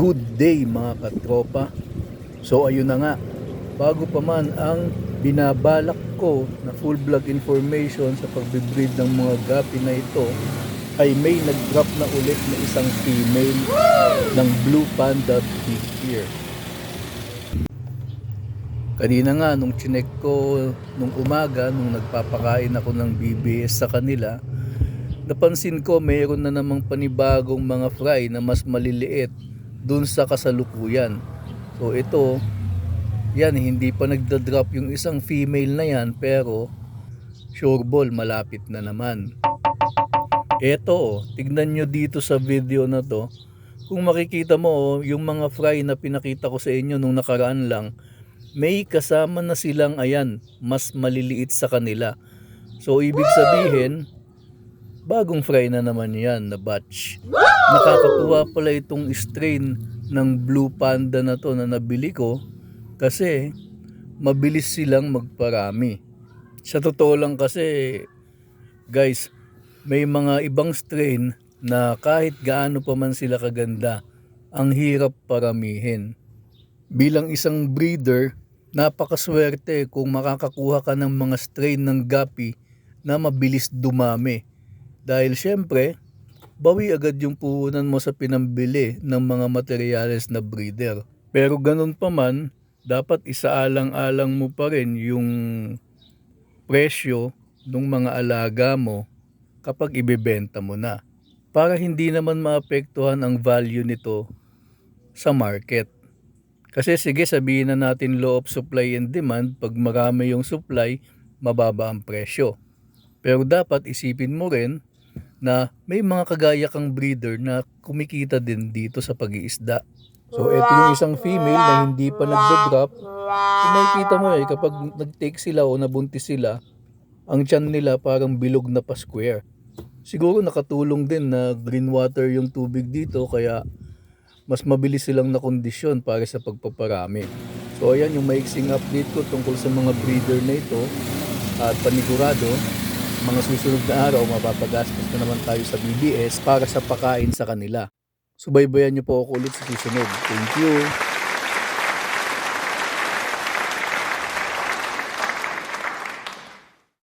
Good day mga katropa. So ayun na nga, bago pa man ang binabalak ko na full vlog information sa pagbibreed ng mga gapi na ito, ay may nag-drop na ulit na isang female ng Blue Panda Big Ear. Kanina nga nung chinek ko nung umaga, nung nagpapakain ako ng BBS sa kanila, napansin ko mayroon na namang panibagong mga fry na mas maliliit dun sa kasalukuyan. So ito, yan, hindi pa nagda-drop yung isang female na yan, pero sure ball malapit na naman. Eto, tignan nyo dito sa video na to. Kung makikita mo, yung mga fry na pinakita ko sa inyo nung nakaraan lang, may kasama na silang ayan, mas maliliit sa kanila. So ibig sabihin, bagong fry na naman yan na batch. Nakakatuwa pala itong strain ng Blue Panda na to na nabili ko kasi mabilis silang magparami. Sa totoo lang kasi, guys, may mga ibang strain na kahit gaano pa man sila kaganda, ang hirap paramihin. Bilang isang breeder, napakaswerte kung makakakuha ka ng mga strain ng gapi na mabilis dumami. Dahil syempre, bawi agad yung puhunan mo sa pinambili ng mga materyales na breeder. Pero ganun pa man, dapat isaalang-alang mo pa rin yung presyo ng mga alaga mo kapag ibebenta mo na. Para hindi naman maapektuhan ang value nito sa market. Kasi sige, sabihin na natin law of supply and demand, pag marami yung supply, mababa ang presyo. Pero dapat isipin mo rin na may mga kagaya kang breeder na kumikita din dito sa pag-iisda. So ito yung isang female na hindi pa nagda-drop. So, makikita mo kapag nag-take sila o nabuntis sila, ang tiyan nila parang bilog na pa-square. Siguro nakatulong din na green water yung tubig dito, kaya mas mabilis silang nakondisyon para sa pagpaparami. So ayan yung maiksing update ko tungkol sa mga breeder na ito. At panigurado, mga susunod na araw mapapagastos na naman tayo sa BBS para sa pakain sa kanila. Subaybayan niyo po ako ulit sa susunod. Thank you!